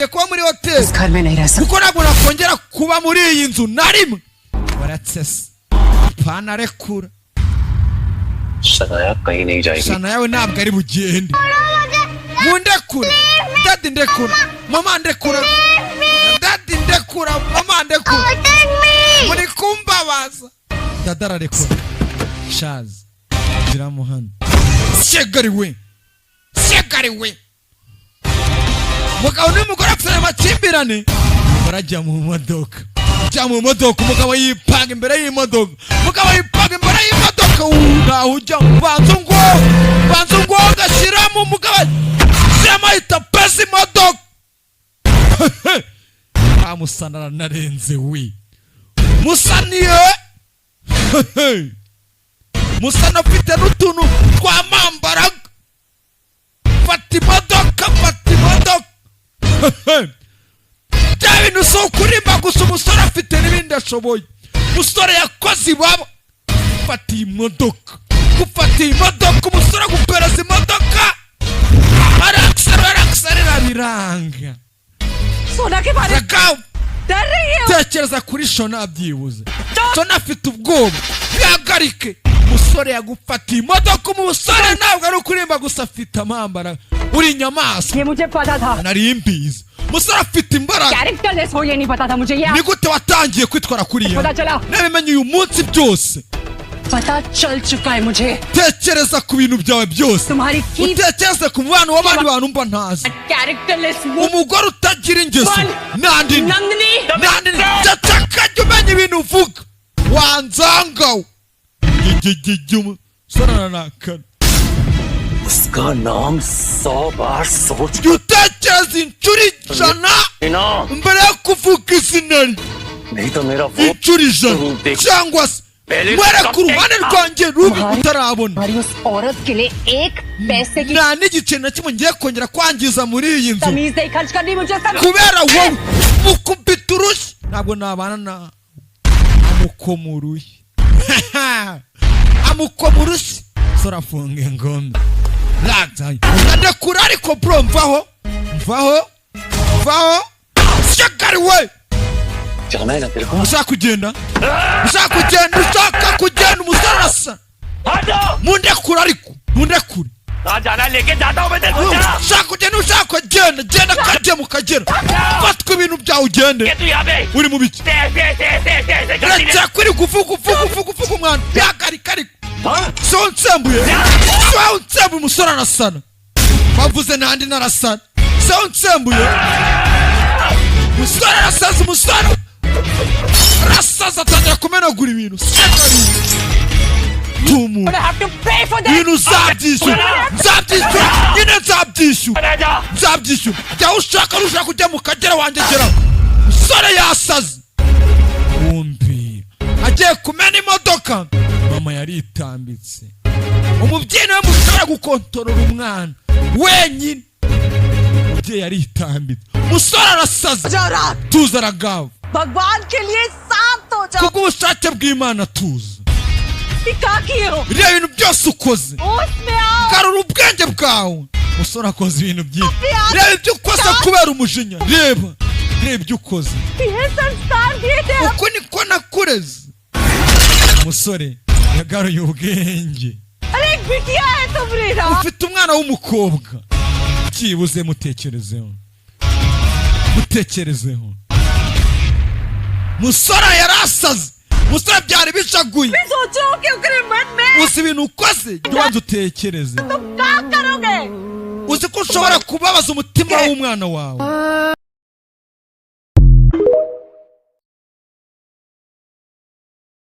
kuba muri hoteli kuko ntabwo nakongera kuba muri iyi nzu na rimwe. Baratsese pana rekura Shana yawe ntabwo ari bugende. Mundekura dadi ndekura mama ndekura dadi ndekura mama ndekura muri kumbabaza dada ararekura shazi gira muhanda shegariwe mugabo n'umugore afite amakimbirane barajya mu modoka umugabo yipanga imbere y'imodoka ngaho ujya banza ngo gashyiramo umugabo yamahita pesi imodoka amusanara narenze we musaniye musana afite n'utuntu twamambaraga fata imodoka bya bintu si ukurimba gusa umusore afite n'ibindi ashoboye. Umusore yakoze ibaba gufatiye imodoka umusore agupereza imodoka arakisarira biranga. Tekereza kuri Shona byibuze. Shona afite ubwoba bihagarike. Umusore yagufatiye imodoka umusore ntabwo ari ukurimba gusa afite amambara uri inyamaswa. Nari imbizi umusore afite imbaraga. Ni gute watangiye kwitwara kuriya? Nabimenye uyu munsi byose. Tekereza ku bintu byawe byose. Utekereze ku mubano w'abandi bantu mba ntazi. Umugore utagira ingeso nandi cyakajya umenya ibintu uvuga wanzangawe sora nakana. उसका नाम 100 बार सोच utekereza inshuro ijana mbere yo kuvuga izina rye. नहीं तो मेरा वो inshuro ijana cyangwa se mwere ku ruhande rwanjye rubi utarabona. nta n'igice na kimwe ngiye kongera kwangiza muri iyi nzu kubera wowe mukubita urushyi. ntabwo nabana na amukomurushyi sorafunga ingombe ndekura ariko bro mvaho shakariwe ushaka kugenda umusore arasa mundekura ariko mundekure ushaka kugenda genda kajya mu kagera fatwa ibintu byawe ugende uri mu biki uretse kuri kuvuga umwana yagarika ariko so nsembuye umusore arasana bavuze nandi narasana so nsembuye umusore arasaza atangira kumenagura ibintu tumu ibintu nzabyishyura jya ushaka kujya mu kagera wanjye geraho. umusore yasaze wumvira agiye kumena imodoka. mama yaritambitse umubyeyi nawe mushobora gukontorora umwana wenyine. umubyeyi yaritambitse umusore arasaze tuza aragava kubw'ubushake bw'Imana tuza. Reba ibintu byose ukoze garura ubwenge bwawe. umusore akoze ibintu byinshi. reba ibyo ukoze kubera umujinya. reba ibyo ukoze uko niko nakureze. umusore yagaruye ubwenge. ufite umwana w'umukobwa byibuze mutekerezeho. musore yarasaze. musore byari bicaguye. uzi ibintu ukoze jya utekereze. uzi ko ushobora kubabaza umutima w'umwana wawe.